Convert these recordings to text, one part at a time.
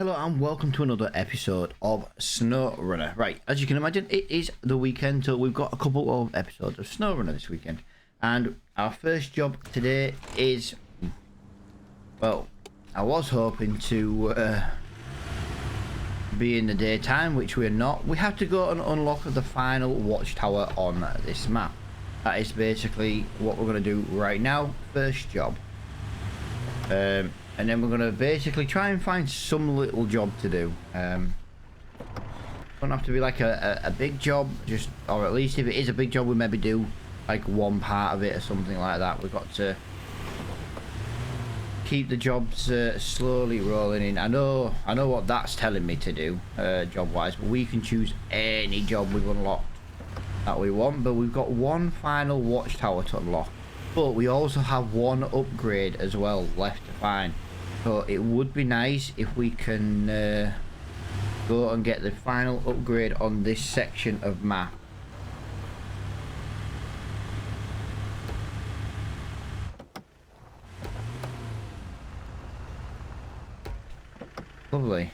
Hello and welcome to another episode of Snowrunner. Right, as you can imagine, it is the weekend, so we've got a couple of episodes of Snowrunner this weekend. And our first job today is, well, I was hoping to be in the daytime, which we're not. We have to go and unlock the final watchtower on this map. That is basically what we're going to do right now. First job. And then we're going to basically try and find some little job to do. Don't have to be like a big job, just, or at least if it is a big job, we maybe do like one part of it or something like that. We've got to keep the jobs slowly rolling in. I know what that's telling me to do, job wise, but we can choose any job we've unlocked that we want. But we've got one final watchtower to unlock, but we also have one upgrade as well left to find. So it would be nice if we can go and get the final upgrade on this section of map. Lovely.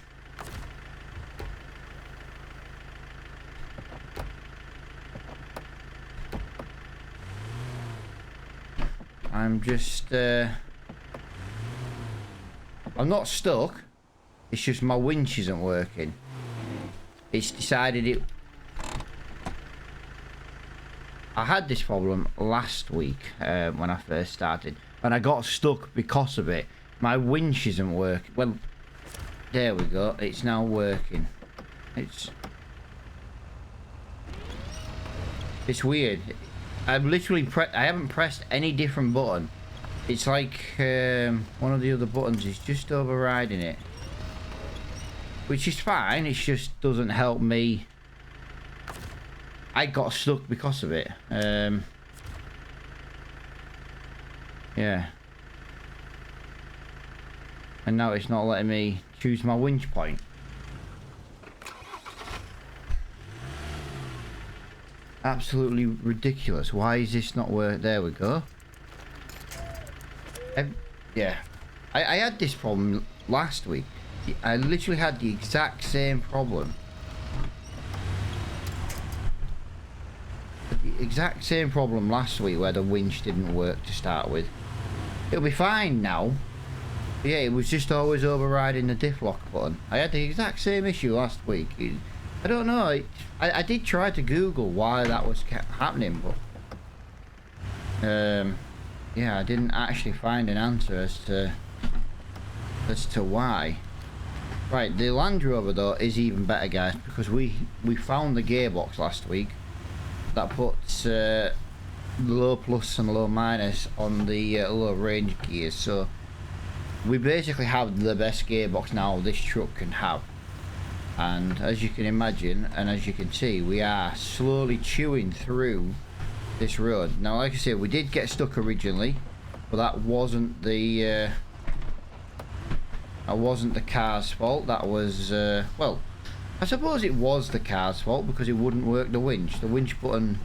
I'm just I'm not stuck, it's just my winch isn't working. It's decided it... I had this problem last week when I first started, and I got stuck because of it. My winch isn't working. Well, there we go, it's now working. It's weird. I've literally I haven't pressed any different button. It's like one of the other buttons is just overriding it, which is fine. It just doesn't help me. I got stuck because of it. Yeah. And now it's not letting me choose my winch point. Absolutely ridiculous. Why is this not working? There we go. Yeah, I had this problem last week. I literally had the exact same problem. The exact same problem last week where the winch didn't work to start with. It'll be fine now. But yeah, it was just always overriding the diff lock button. I had the exact same issue last week. I don't know. I did try to Google why that was kept happening, but yeah, I didn't actually find an answer as to why. Right, the Land Rover though is even better, guys, because we found the gearbox last week that puts low plus and low minus on the low range gears. So we basically have the best gearbox now this truck can have. And as you can imagine, and as you can see, we are slowly chewing through this road. Now, like I said, we did get stuck originally, but that wasn't the car's fault. That was well, I suppose it was the car's fault because it wouldn't work the winch. The winch button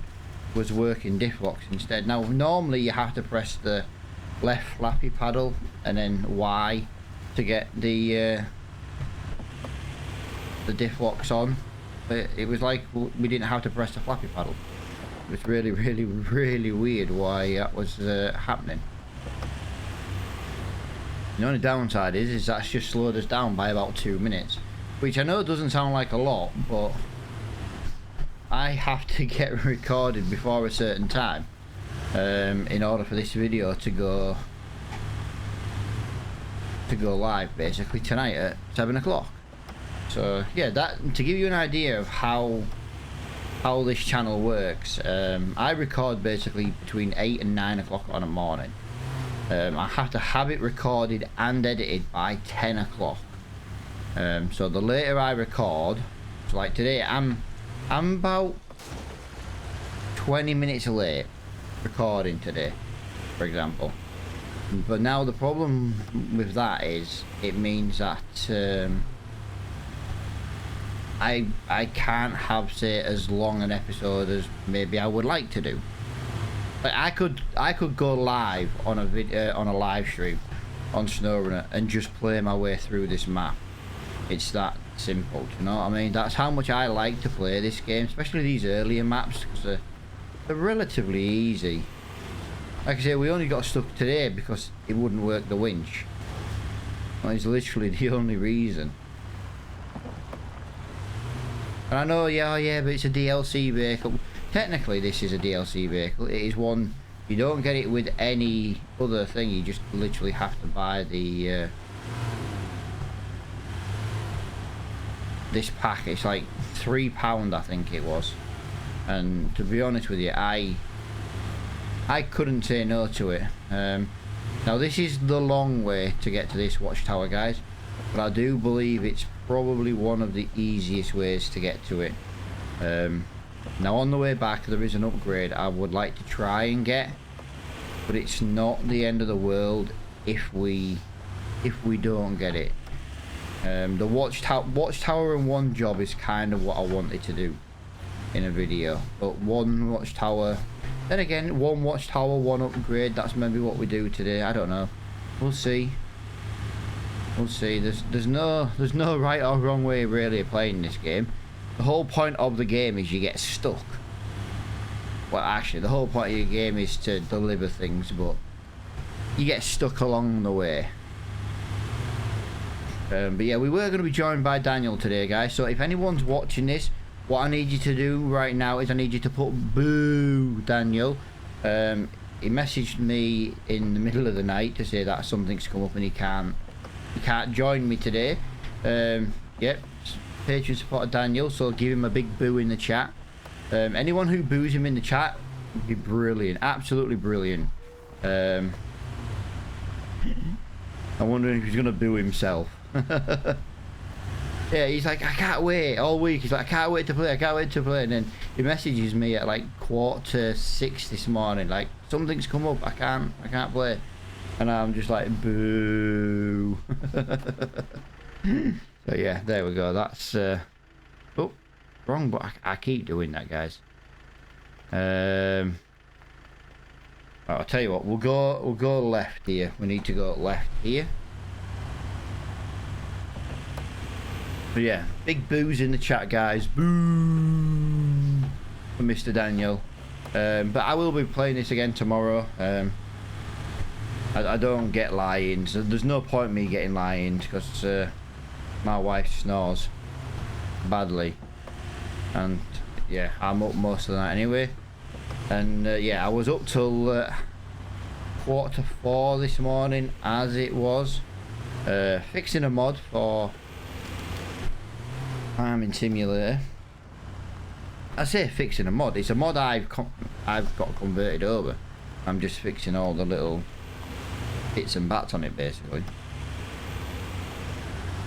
was working diff locks instead. Now, normally you have to press the left flappy paddle and then Y to get the diff locks on, but it was like we didn't have to press the flappy paddle. It was really weird why that was happening. The only downside is that's just slowed us down by about 2 minutes, which I know doesn't sound like a lot, but I have to get recorded before a certain time in order for this video to go live basically tonight at 7 o'clock. So yeah, that to give you an idea of how this channel works. I record basically between 8 and 9 o'clock on a morning. I have to have it recorded and edited by 10 o'clock. So the later I record, so like today I'm about 20 minutes late recording today, for example. But now the problem with that is it means that I can't have, say, as long an episode as maybe I would like to do. Like I could go live on a video on a live stream on Snowrunner and just play my way through this map. It's that simple, do you know what I mean? That's how much I like to play this game, especially these earlier maps, because they're relatively easy. Like I say, we only got stuck today because it wouldn't work the winch. That is literally the only reason. And I know, yeah, but it's a DLC vehicle. Technically, this is a DLC vehicle. It is one, you don't get it with any other thing. You just literally have to buy the this pack. It's like £3, I think it was. And to be honest with you, I couldn't say no to it. Now this is the long way to get to this watchtower, guys, but I do believe it's probably one of the easiest ways to get to it. Now on the way back there is an upgrade I would like to try and get, but it's not the end of the world if we don't get it. The watchtower and one job is kind of what I wanted to do in a video, but one watchtower, then again, one watchtower, one upgrade, that's maybe what we do today. I don't know, we'll see. There's no right or wrong way really of playing this game. The whole point of the game is you get stuck. Well, actually the whole point of your game is to deliver things, but you get stuck along the way. But yeah, we were going to be joined by Daniel today, guys, so if anyone's watching this, what I need you to do right now is I need you to put boo Daniel. He messaged me in the middle of the night to say that something's come up and he can't join me today. Yep, Patreon supporter Daniel, so give him a big boo in the chat. Anyone who boos him in the chat would be brilliant, absolutely brilliant. I'm wondering if he's going to boo himself. Yeah, he's like, I can't wait all week. He's like, I can't wait to play, and then he messages me at like 5:45 this morning, like, something's come up, I can't play, and I'm just like, boo. So yeah, there we go. That's oh, wrong, but I keep doing that, guys. I'll tell you what, we'll go left here. We need to go left here. But yeah, big boos in the chat, guys. Boo for Mr. Daniel. But I will be playing this again tomorrow. I don't get lions. So there's no point in me getting lions because my wife snores badly. And yeah, I'm up most of the night anyway. And yeah, I was up till 4:45 this morning as it was. Fixing a mod for Farming Simulator. I say fixing a mod, it's a mod I've got converted over. I'm just fixing all the little bits and bats on it, basically.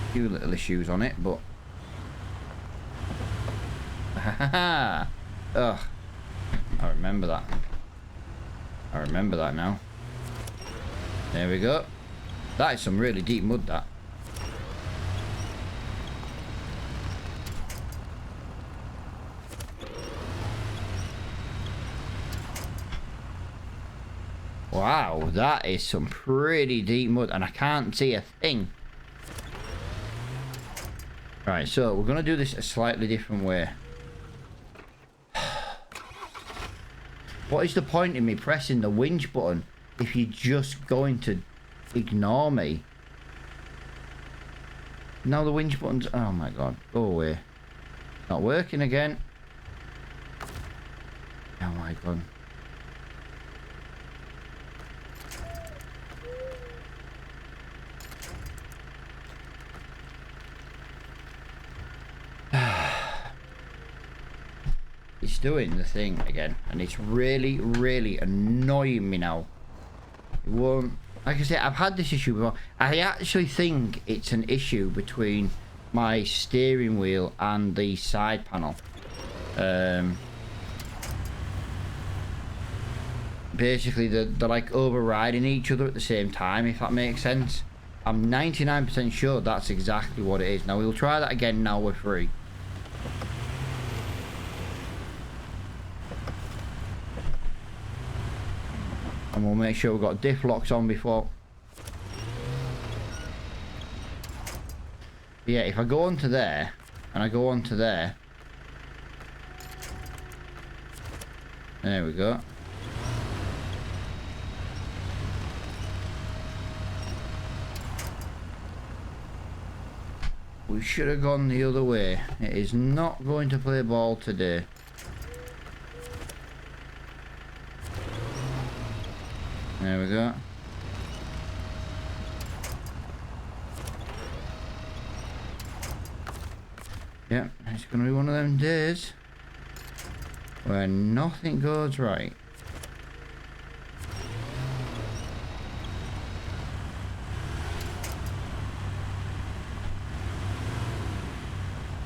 A few little issues on it, but ugh, I remember that. I remember that now. There we go. That is some really deep mud, that. Wow, that is some pretty deep mud, and I can't see a thing. Right, so we're going to do this a slightly different way. What is the point in me pressing the winch button if you're just going to ignore me? Now the winch button's... Oh my god, go away. Not working again. Oh my god. It's doing the thing again, and it's really annoying me now. It won't, like I said, I've had this issue before. I actually think it's an issue between my steering wheel and the side panel. Basically they're like overriding each other at the same time, if that makes sense. I'm 99% sure that's exactly what it is. Now we'll try that again now we're free. And we'll make sure we've got diff locks on before. Yeah, if I go onto there, and I go onto there. There we go. We should have gone the other way. It is not going to play ball today. There we go. Yep, it's going to be one of them days where nothing goes right.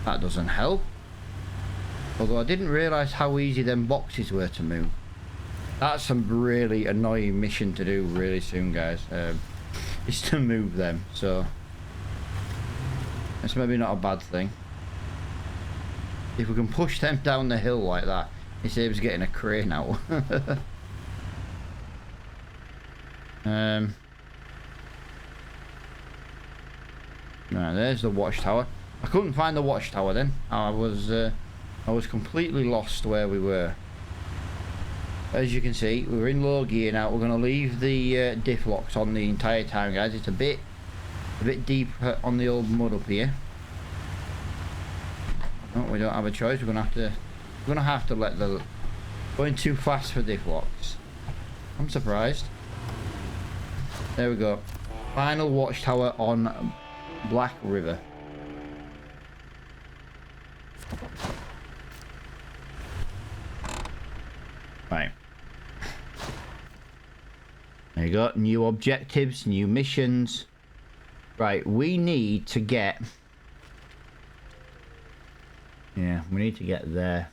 That doesn't help. Although I didn't realise how easy them boxes were to move. That's some really annoying mission to do really soon, guys. Is to move them, so it's maybe not a bad thing. If we can push them down the hill like that, it saves getting a crane out. Right, there's the watchtower. I couldn't find the watchtower then. I was completely lost where we were. As you can see, we're in low gear now. We're going to leave the diff locks on the entire time, guys. It's a bit deep on the old mud up here. Oh, we don't have a choice. We're gonna have to let the going too fast for diff locks. I'm surprised. There we go. Final watchtower on Black River. Right. There you go. New objectives, new missions. Right, we need to get... Yeah, we need to get there.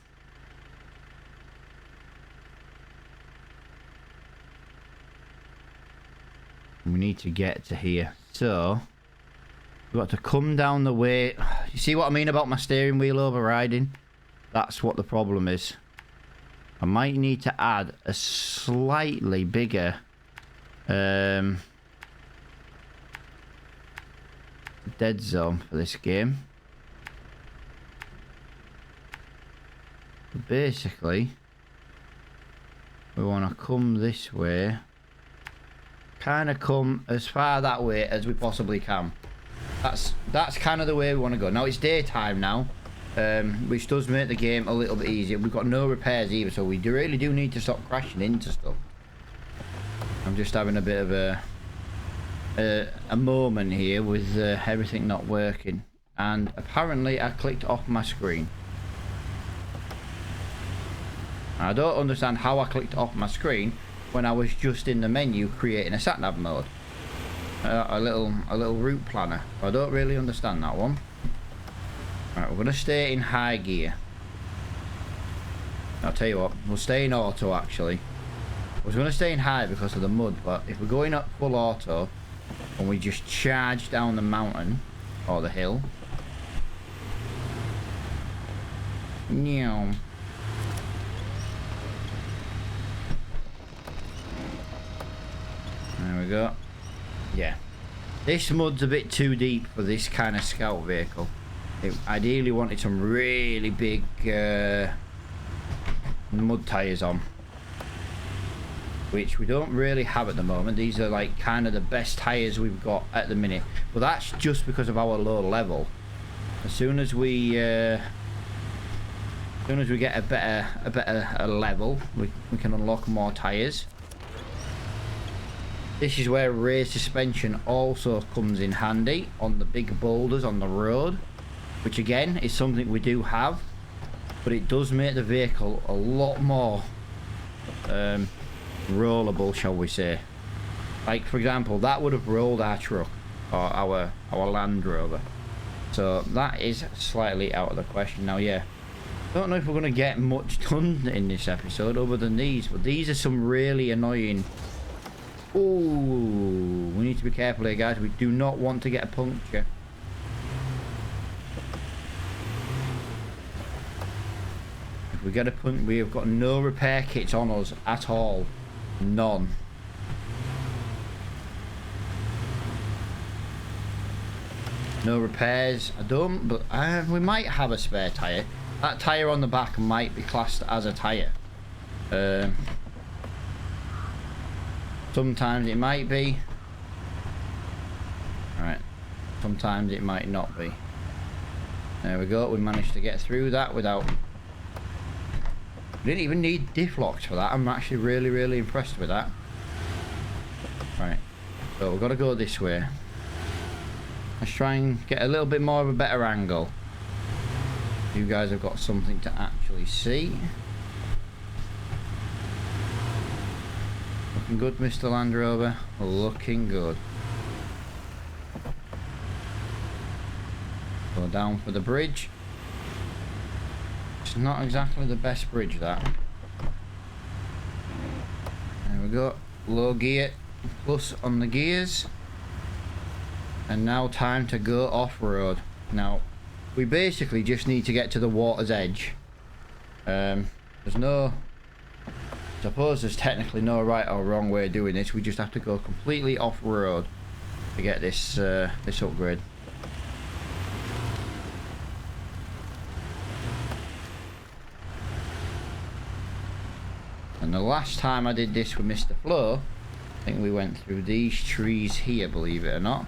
We need to get to here. So, we've got to come down the way. You see what I mean about my steering wheel overriding? That's what the problem is. I might need to add a slightly bigger dead zone for this game. Basically, we want to come this way, kind of come as far that way as we possibly can. That's kind of the way we want to go. Now it's daytime now, which does make the game a little bit easier. We've got no repairs either, so we really do need to stop crashing into stuff. I'm just having a bit of a moment here with everything not working, and apparently I clicked off my screen. I don't understand how I clicked off my screen when I was just in the menu creating a sat-nav mode. A little route planner. I don't really understand that one. Right, we're going to stay in high gear. I'll tell you what, we'll stay in auto actually. I was going to stay in high because of the mud, but if we're going up full auto and we just charge down the mountain or the hill. Meow. There we go. Yeah. This mud's a bit too deep for this kind of scout vehicle. It ideally wanted some really big mud tyres on. Which we don't really have at the moment. These are like kind of the best tyres we've got at the minute. But that's just because of our low level. As soon as we get a better level, we can unlock more tyres. This is where rear suspension also comes in handy on the big boulders on the road, which again is something we do have, but it does make the vehicle a lot more rollable, shall we say. Like for example, that would have rolled our truck or our Land Rover, so that is slightly out of the question. Now yeah, don't know if we're going to get much done in this episode other than these, but these are some really annoying. Ooh, we need to be careful here, guys. We do not want to get a puncture. If we get a puncture, we have got no repair kits on us at all. None. No repairs. I don't, but we might have a spare tyre. That tyre on the back might be classed as a tyre. Sometimes it might be. Right. Sometimes it might not be. There we go. We managed to get through that without... We didn't even need diff locks for that. I'm actually really, really impressed with that. Right. So we've got to go this way. Let's try and get a little bit more of a better angle. You guys have got something to actually see. Looking good, Mr. Land Rover. Looking good. Go down for the bridge. It's not exactly the best bridge, that. There we go. Low gear, plus on the gears. And now time to go off-road. Now, we basically just need to get to the water's edge. There's no... I suppose there's technically no right or wrong way of doing this. We just have to go completely off-road to get this this upgrade. And the last time I did this with Mr. Flo, I think we went through these trees here, believe it or not.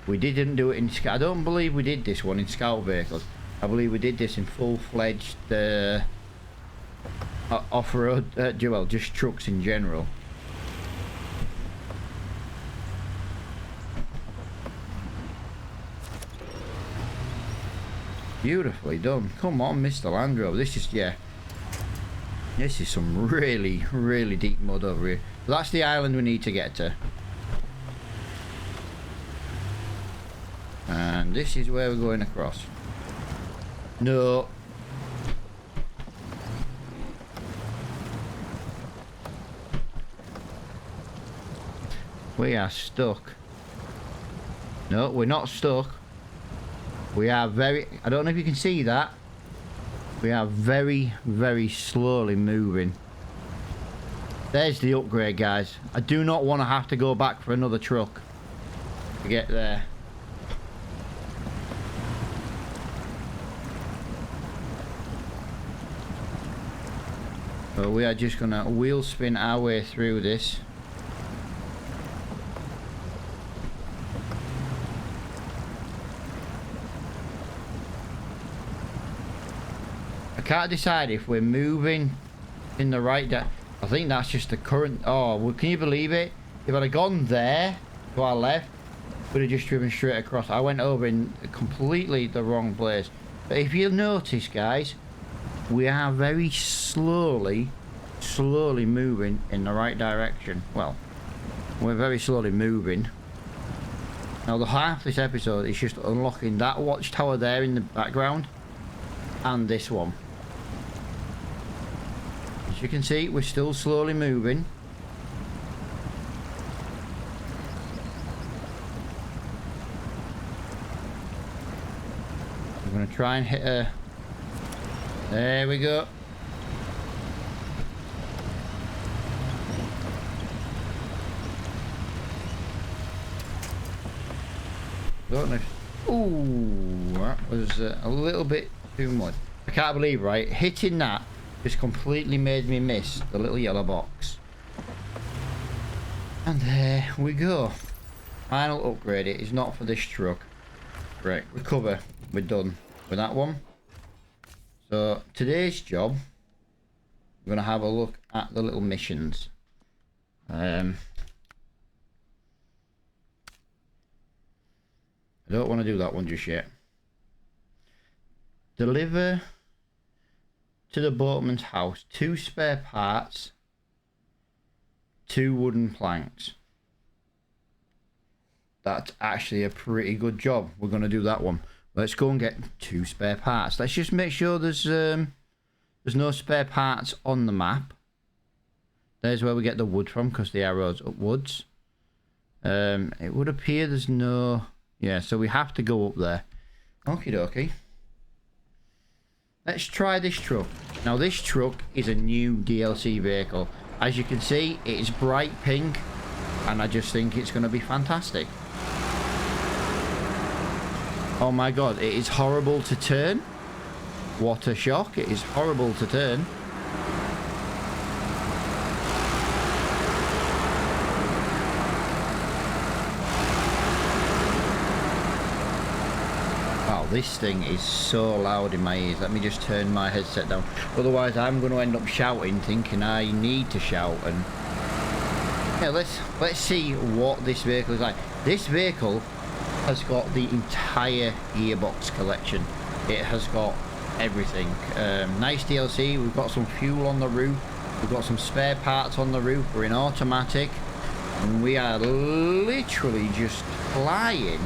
We didn't do it in... I don't believe we did this one in scout vehicles. I believe we did this in full-fledged off-road, well, just trucks in general. Beautifully done. Come on, Mr. Land Rover. This is, yeah. This is some really, really deep mud over here. That's the island we need to get to. And this is where we're going across. No. We are stuck. No, we're not stuck. We are very... I don't know if you can see that. We are very, very slowly moving. There's the upgrade, guys. I do not want to have to go back for another truck to get there. So we are just going to wheel spin our way through this. I can't decide if we're moving in the right direction. I think that's just the current... Oh, well, can you believe it? If I'd have gone there to our left, we'd have just driven straight across. I went over in completely the wrong place. But if you'll notice, guys, we are very slowly moving in the right direction. Well, we're very slowly moving. Now, the half of this episode is just unlocking that watchtower there in the background and this one. As you can see, we're still slowly moving. I'm going to try and hit a... There we go. Don't know if... Ooh, that was a little bit too much. I can't believe, right? Hitting that just completely made me miss the little yellow box. And there we go. Final upgrade. It is not for this truck. Right, recover. We're done with that one. So today's job, we're going to have a look at the little missions. I don't want to do that one just yet. Deliver to the boatman's house 2 spare parts, 2 wooden planks. That's actually a pretty good job. We're going to do that one. Let's go and get 2 spare parts. Let's just make sure there's no spare parts on the map. There's where we get the wood from, because the arrow's upwards. It would appear there's no... Yeah, so we have to go up there. Okie dokie. Let's try this truck. Now, this truck is a new DLC vehicle. As you can see, it is bright pink, and I just think it's going to be fantastic. Oh my god, it is horrible to turn. What a shock, it is horrible to turn. Wow, this thing is so loud in my ears. Let me just turn my headset down. Otherwise I'm going to end up shouting, thinking I need to shout. And yeah, let's see what this vehicle is like. This vehicle has got the entire gearbox collection. It has got everything. Nice DLC. We've got some fuel on the roof. We've got some spare parts on the roof. We're in automatic, and we are literally just flying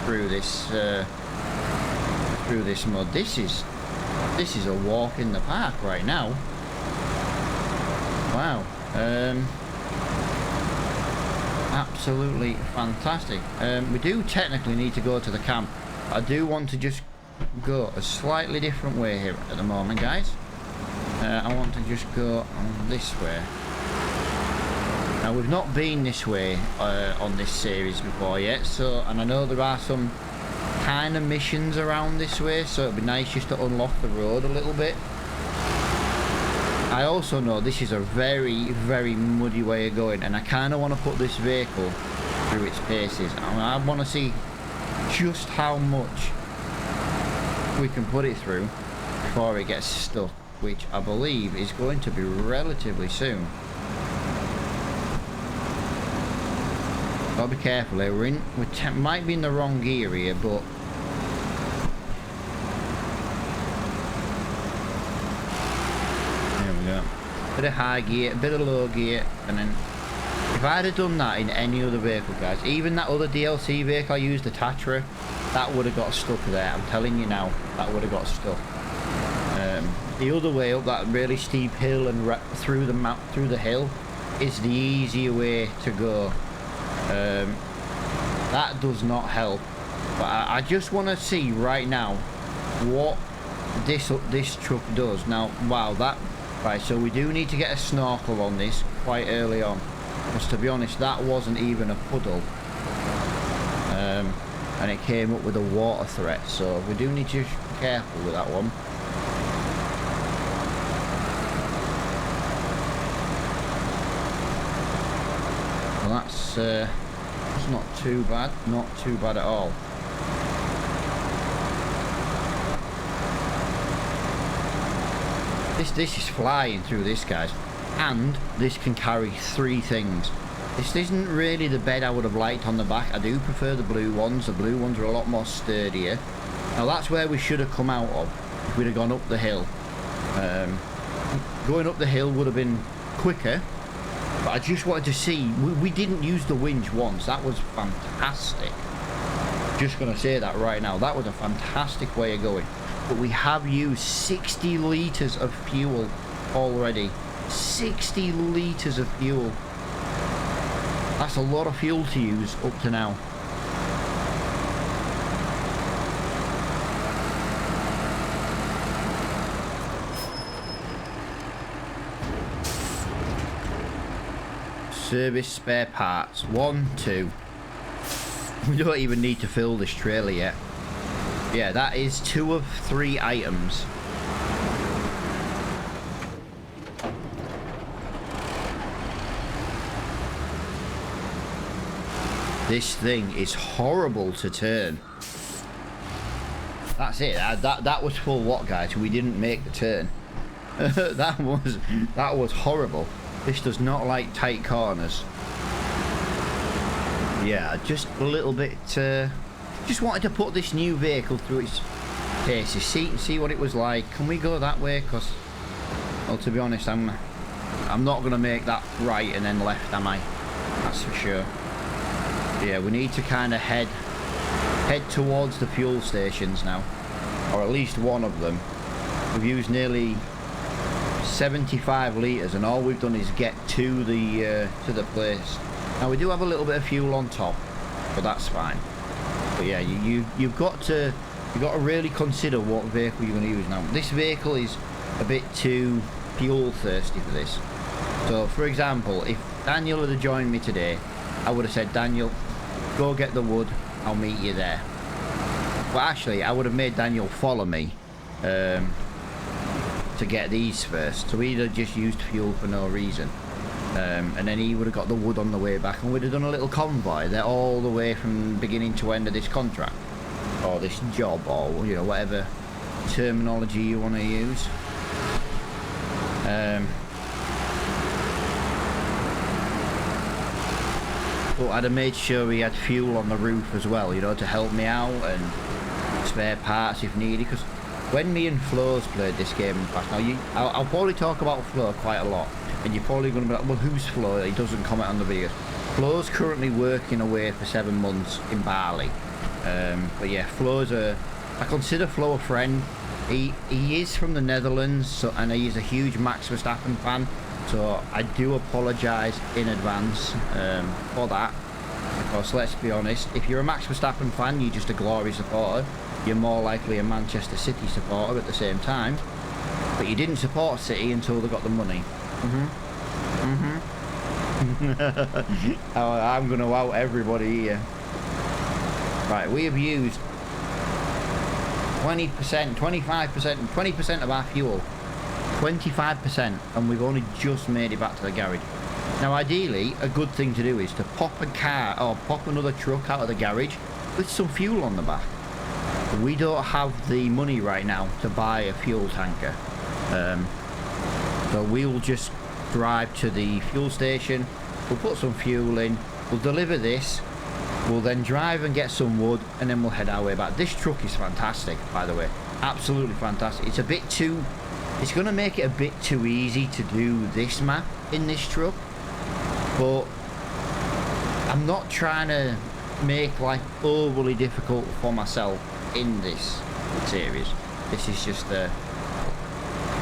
through this mud. This is a walk in the park right now. Wow. Absolutely fantastic. We do technically need to go to the camp. I do want to just go a slightly different way here at the moment, guys. I want to just go on this way. Now, we've not been this way on this series before yet, so, and I know there are some kind of missions around this way, so it'd be nice just to unlock the road a little bit. I also know this is a very, very muddy way of going, and I kind of want to put this vehicle through its paces. I want to see just how much we can put it through before it gets stuck, which I believe is going to be relatively soon. Gotta be careful here. We might be in the wrong gear here, but bit of high gear, a bit of low gear, and then if I'd have done that in any other vehicle, guys, even that other DLC vehicle I used, the Tatra, that would have got stuck there. I'm telling you now, that would have got stuck. The other way up that really steep hill and through the hill is the easier way to go. That does not help, but I just want to see right now what this truck does. Now, wow, that. Right, so we do need to get a snorkel on this quite early on, because to be honest, that wasn't even a puddle, and it came up with a water threat, so we do need to be careful with that one. Well, that's not too bad, not too bad at all. This is flying through this, guys, and this can carry 3 things. This isn't really the bed I would have liked on the back. I do prefer the blue ones. The blue ones are a lot more sturdier. Now that's where we should have come out of if we'd have gone up the hill. Going up the hill would have been quicker, but I just wanted to see. We didn't use the winch once. That was fantastic. Just gonna say that right now. That was a fantastic way of going. But we have used 60 litres of fuel already. 60 litres of fuel. That's a lot of fuel to use up to now. Service spare parts. 1, 2. We don't even need to fill this trailer yet. Yeah, that is 2 of 3 items. This thing is horrible to turn. That's it. That was full what, guys? We didn't make the turn. that was horrible. This does not like tight corners. Yeah, just a little bit. Just wanted to put this new vehicle through its paces. See what it was like. Can we go that way? Because, well, to be honest, I'm not gonna make that right and then left, am I? That's for sure. Yeah, we need to kind of head towards the fuel stations now, or at least one of them. We've used nearly 75 litres, and all we've done is get to the place. Now we do have a little bit of fuel on top, but that's fine. But yeah, you've got to really consider what vehicle you're going to use. Now this vehicle is a bit too fuel thirsty for this. So for example, if Daniel had joined me today, I would have said, Daniel, go get the wood, I'll meet you there. Well, actually, I would have made Daniel follow me to get these first. So he'd have just used fuel for no reason. And then he would have got the wood on the way back, and we'd have done a little convoy. They're all the way from beginning to end of this contract. Or this job, or, you know, whatever terminology you want to use. But I'd have made sure he had fuel on the roof as well, you know, to help me out, and spare parts if needed. Because when me and Flo's played this game in the past, now I'll probably talk about Flo quite a lot, and you're probably going to be like, well, who's Flo? He doesn't comment on the videos. Flo's currently working away for 7 months in Bali. But yeah, I consider Flo a friend. He is from the Netherlands, so, and he's a huge Max Verstappen fan. So I do apologise in advance for that. Because let's be honest, if you're a Max Verstappen fan, you're just a Glory supporter. You're more likely a Manchester City supporter at the same time. But you didn't support City until they got the money. I'm going to out everybody here. Right, we have used 20%, 25%, 20% of our fuel. 25%, and we've only just made it back to the garage. Now ideally, a good thing to do is to pop a car or pop another truck out of the garage with some fuel on the back. We don't have the money right now to buy a fuel tanker. So we'll just drive to the fuel station, we'll put some fuel in, we'll deliver this, we'll then drive and get some wood, and then we'll head our way back. This truck is fantastic, by the way. Absolutely fantastic. It's a bit too... It's going to make it a bit too easy to do this map in this truck. But I'm not trying to make life overly difficult for myself in this series. This is just a...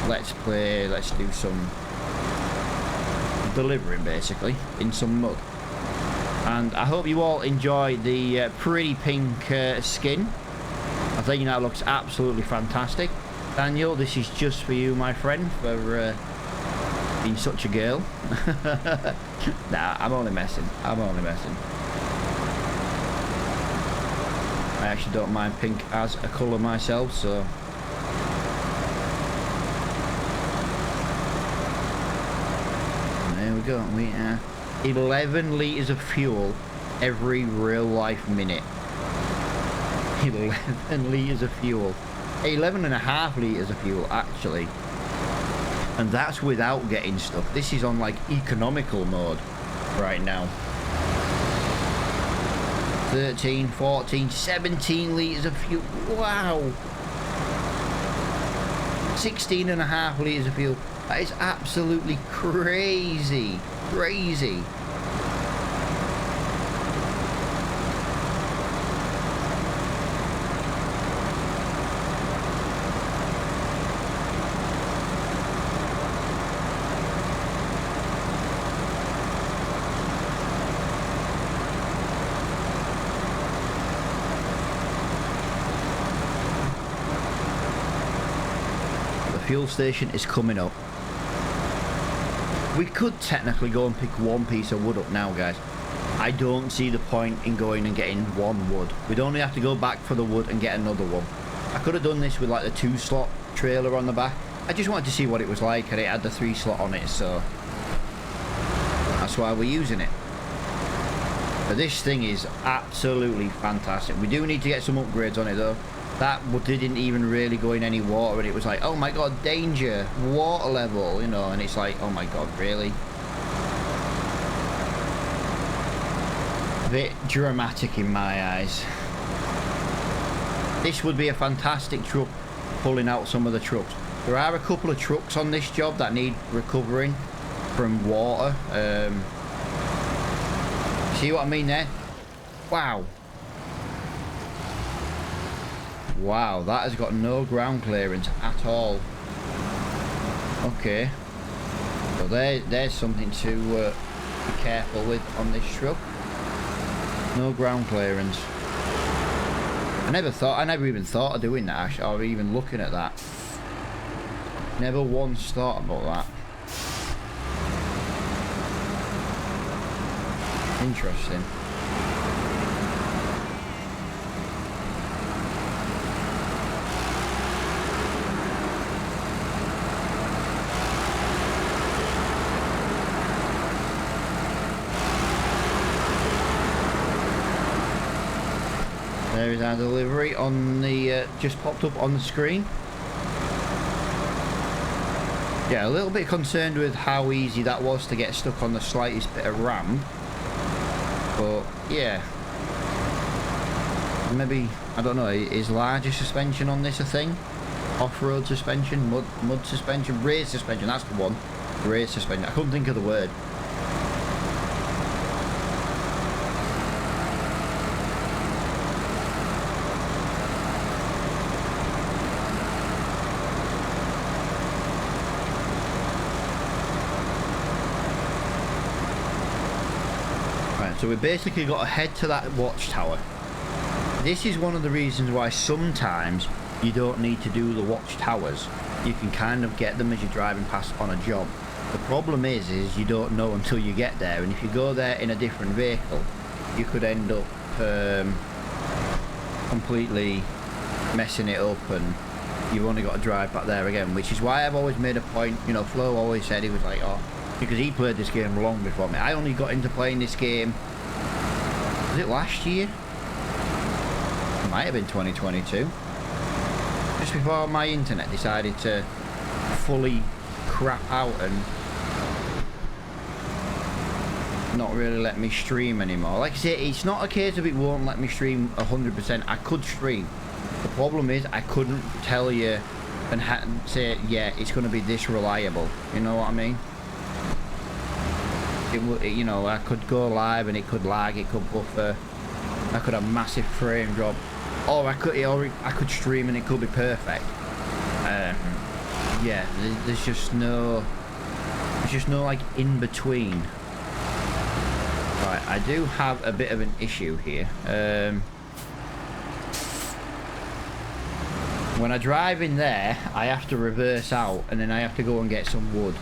Let's play, let's do some delivering, basically, in some mud. And I hope you all enjoy the pretty pink skin. I think that looks absolutely fantastic. Daniel, this is just for you, my friend, for being such a girl. Nah, I'm only messing. I'm only messing. I actually don't mind pink as a colour myself, so... There we go. We are 11 litres of fuel every real life minute. 11 litres of fuel. 11.5 litres of fuel, actually. And that's without getting stuff. This is on, like, economical mode right now. 13, 14, 17 litres of fuel. Wow. 16.5 litres of fuel. That is absolutely crazy. Crazy. Fuel station is coming up. We could technically go and pick one piece of wood up now, guys. I don't see the point in going and getting one wood. We'd only have to go back for the wood and get another one. I could have done this with like the 2-slot trailer on the back. I just wanted to see what it was like, and it had the 3-slot on it, so that's why we're using it. But this thing is absolutely fantastic. We do need to get some upgrades on it though. That didn't even really go in any water, and it was like, oh my god, danger, water level, you know, and it's like, oh my god, really? A bit dramatic in my eyes. This would be a fantastic truck pulling out some of the trucks. There are a couple of trucks on this job that need recovering from water. See what I mean there? Wow. Wow, that has got no ground clearance at all. Okay. So there's something to be careful with on this truck. No ground clearance. I never even thought of doing that, actually, or even looking at that. Never once thought about that. Interesting. There is our delivery on the just popped up on the screen. Yeah, a little bit concerned with how easy that was to get stuck on the slightest bit of ramp. But yeah, maybe, I don't know, is larger suspension on this a thing? Off-road suspension, mud suspension, race suspension, that's the one. Race suspension, I couldn't think of the word. So we basically got to head to that watchtower. This is one of the reasons why sometimes you don't need to do the watchtowers. You can kind of get them as you're driving past on a job. The problem is you don't know until you get there, and if you go there in a different vehicle, you could end up completely messing it up, and you've only got to drive back there again, which is why I've always made a point, you know, Flo always said, he was like, oh, because he played this game long before me. I only got into playing this game, was it last year? It might have been 2022. Just before my internet decided to fully crap out and not really let me stream anymore. Like I say, it's not a case of it won't let me stream 100%. I could stream. The problem is I couldn't tell you and say, yeah, it's going to be this reliable. You know what I mean? You know, I could go live and it could lag, it could buffer, I could have massive frame drop, or I could stream and it could be perfect. Yeah, there's just no like in between. Right, I do have a bit of an issue here. When I drive in there, I have to reverse out and then I have to go and get some wood.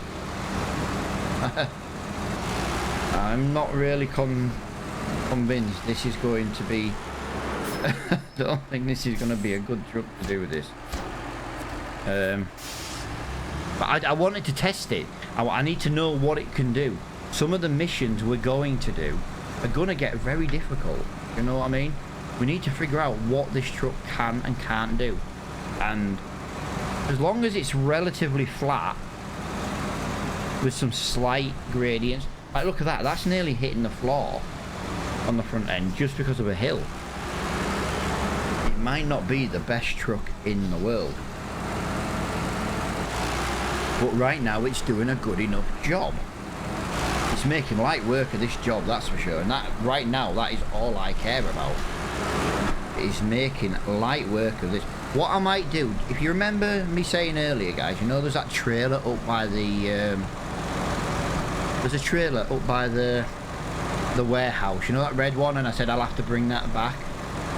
I'm not really convinced this is going to be... I don't think this is going to be a good truck to do this. But I wanted to test it. I need to know what it can do. Some of the missions we're going to do are going to get very difficult. You know what I mean? We need to figure out what this truck can and can't do. And as long as it's relatively flat with some slight gradients, like look at that, that's nearly hitting the floor on the front end just because of a hill. It might not be the best truck in the world, but right now it's doing a good enough job. It's making light work of this job, that's for sure, and that right now, that is all I care about. Is making light work of this. What I might do, if you remember me saying earlier, guys, you know there's that trailer up by the there's a trailer up by the warehouse, you know, that red one, and I said I'll have to bring that back.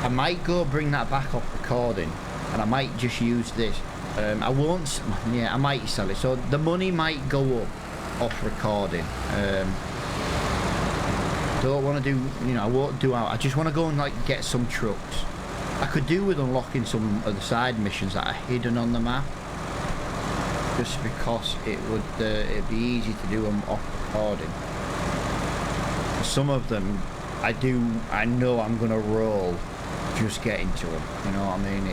I might go bring that back off recording, and I might just use this. I won't, yeah, I might sell it, so the money might go up off recording. Don't want to do, you know, I won't do out. I just want to go and like get some trucks. I could do with unlocking some of the side missions that are hidden on the map, just because it would it'd be easy to do them off recording. Some of them I know I'm gonna roll just getting to them, you know what I mean?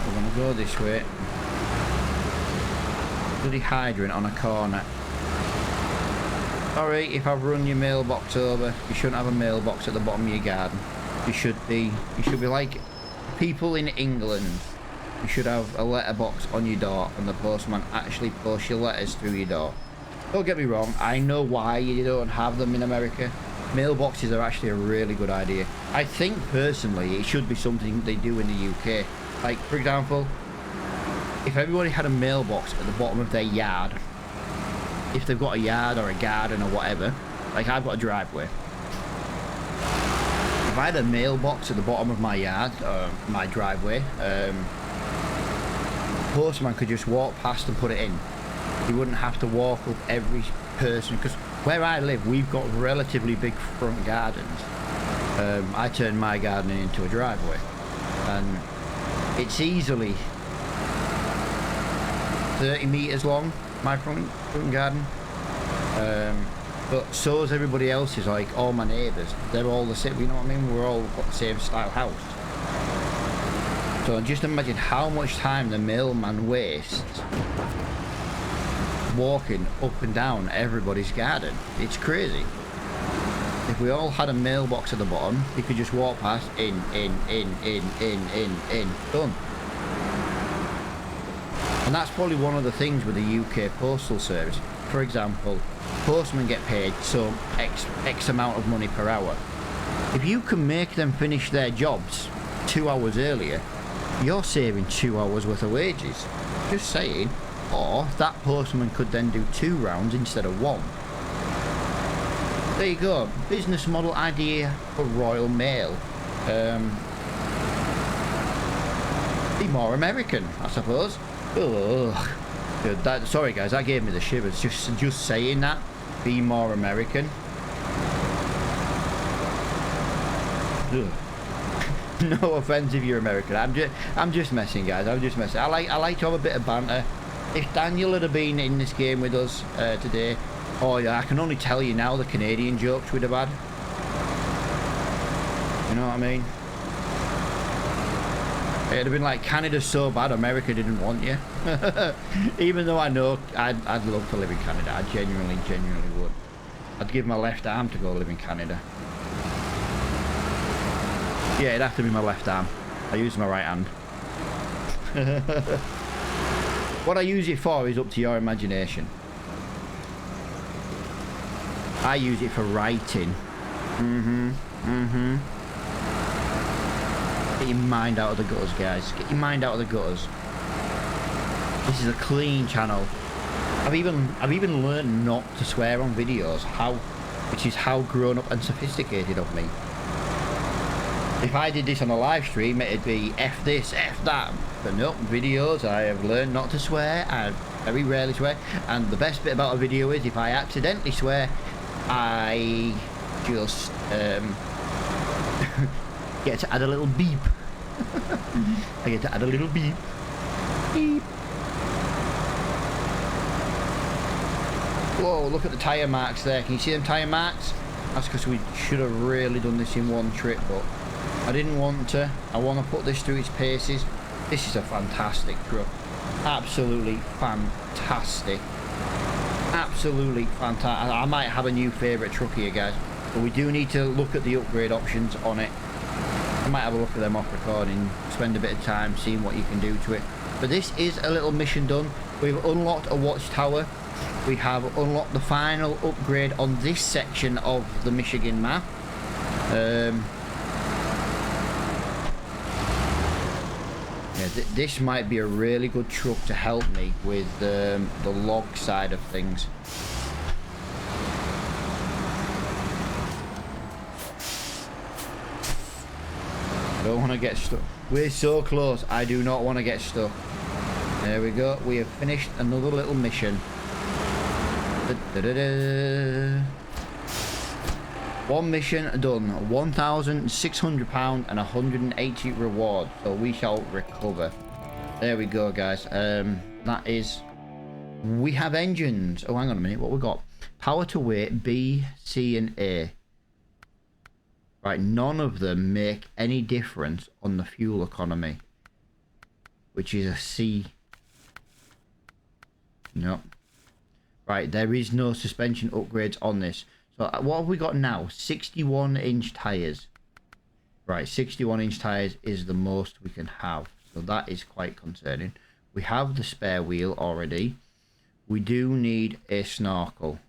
We're gonna go this way. Bloody hydrant on a corner. Sorry if I've run your mailbox over. You shouldn't have a mailbox at the bottom of your garden. You should be like people in England. You should have a letterbox on your door and the postman actually posts your letters through your door. Don't get me wrong, I know why you don't have them in America. Mailboxes are actually a really good idea. I think personally it should be something they do in the UK. Like, for example, if everybody had a mailbox at the bottom of their yard, if they've got a yard or a garden or whatever, like I've got a driveway. If I had a mailbox at the bottom of my yard, my driveway, the postman could just walk past and put it in. He wouldn't have to walk up every person, because where I live, we've got relatively big front gardens. I turned my garden into a driveway, and it's easily 30 meters long my front garden. But so is everybody else's, like all my neighbours. They're all the same, you know what I mean? We're all got the same style house. So just imagine how much time the mailman wastes walking up and down everybody's garden. It's crazy. If we all had a mailbox at the bottom, you could just walk past, in, done. And that's probably one of the things with the UK Postal Service. For example, postmen get paid some X amount of money per hour. If you can make them finish their jobs 2 hours earlier, you're saving 2 hours worth of wages. Just saying. Or that postman could then do 2 rounds instead of 1. There you go. Business model idea for Royal Mail. Be more American, I suppose. Ugh. Sorry guys, that gave me the shivers. Just saying that. Be more American. Ugh. No offense if you're American. I'm just messing, guys. I'm just messing. I like to have a bit of banter. If Daniel had been in this game with us today, oh yeah, I can only tell you now the Canadian jokes we'd have had. You know what I mean? It'd have been like, Canada's so bad, America didn't want you. Even though I know I'd love to live in Canada. I genuinely would. I'd give my left arm to go live in Canada. Yeah, it'd have to be my left arm. I use my right hand. What I use it for is up to your imagination. I use it for writing. Get your mind out of the gutters, guys. Get your mind out of the gutters. This is a clean channel. I've even learned not to swear on videos. Which is how grown up and sophisticated of me. If I did this on a live stream, it'd be F this, F that. But no, videos, I have learned not to swear. I very rarely swear. And the best bit about a video is if I accidentally swear, I just get to add a little beep. I get to add a little beep. Beep. Whoa, look at the tyre marks there. Can you see them tyre marks? That's because we should have really done this in one trip, but I didn't want to. I want to put this through its paces. This is a fantastic truck. Absolutely fantastic. Absolutely fantastic. I might have a new favourite truck here, guys. But we do need to look at the upgrade options on it. I might have a look at them off recording, spend a bit of time seeing what you can do to it. But this is a little mission done. We've unlocked a watchtower. We have unlocked the final upgrade on this section of the Michigan map. Yeah, this might be a really good truck to help me with the log side of things. I don't want to get stuck. We're so close. I do not want to get stuck. There we go. We have finished another little mission. One mission done. £1,600 and 180 reward. So we shall recover. There we go, guys. That is. We have engines. Oh, hang on a minute. What we got? Power to weight B, C, and A. Right, none of them make any difference on the fuel economy, which is a C. No. Right, there is no suspension upgrades on this. So what have we got now? 61-inch tyres. Right, 61-inch tyres is the most we can have. So that is quite concerning. We have the spare wheel already. We do need a snorkel.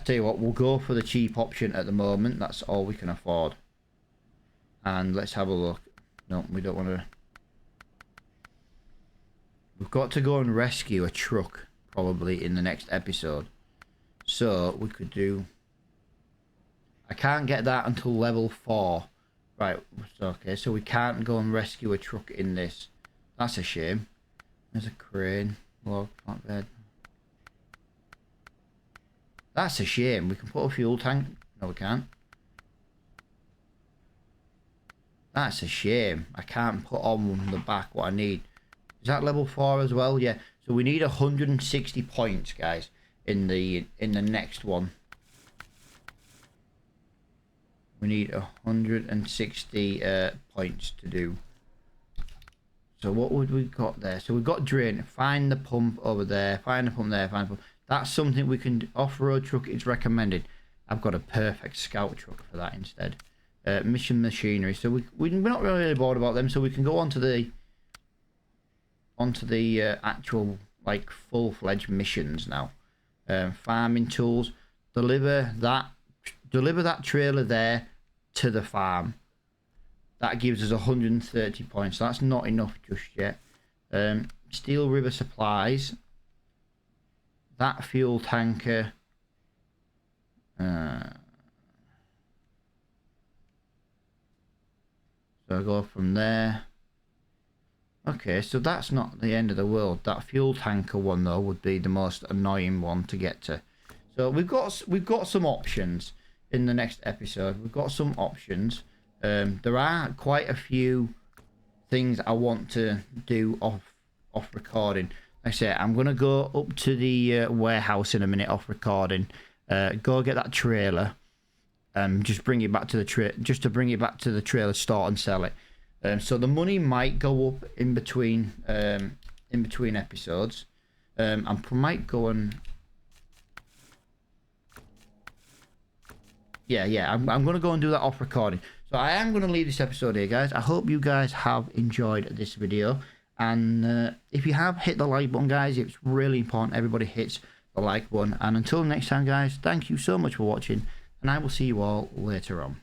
I tell you what, we'll go for the cheap option at the moment. That's all we can afford. And let's have a look. No, we don't want to. We've got to go and rescue a truck probably in the next episode. So we could do. I can't get that until level 4. Right, okay, so we can't go and rescue a truck in this. That's a shame. There's a crane, log, flatbed. That's a shame. We can put a fuel tank. No, we can't. That's a shame. I can't put on the back what I need. Is that level 4 as well? Yeah. So we need 160 points, guys, in the next one. We need 160 points to do. So what would we got there? So we've got drain. Find the pump over there. Find the pump there. Find the pump. That's something we can. Off-road truck is recommended. I've got a perfect scout truck for that instead. Mission machinery. So we're not really bored about them. So we can go onto the actual like full-fledged missions now. Farming tools. Deliver that trailer there to the farm. That gives us 130 points. So that's not enough just yet. Steel River supplies. That fuel tanker. So I go from there. Okay, so that's not the end of the world. That fuel tanker one though would be the most annoying one to get to. So we've got some options in the next episode. We've got some options. There are quite a few things I want to do off recording. Like I say, I'm gonna go up to the warehouse in a minute off recording. Go get that trailer. Just bring it back to the trailer, store and sell it. So the money might go up in between episodes. I might go and yeah. I'm gonna go and do that off recording. So I am gonna leave this episode here, guys. I hope you guys have enjoyed this video, and if you have, hit the like button, guys. It's really important everybody hits the like button. And until next time, guys, thank you so much for watching, and I will see you all later on.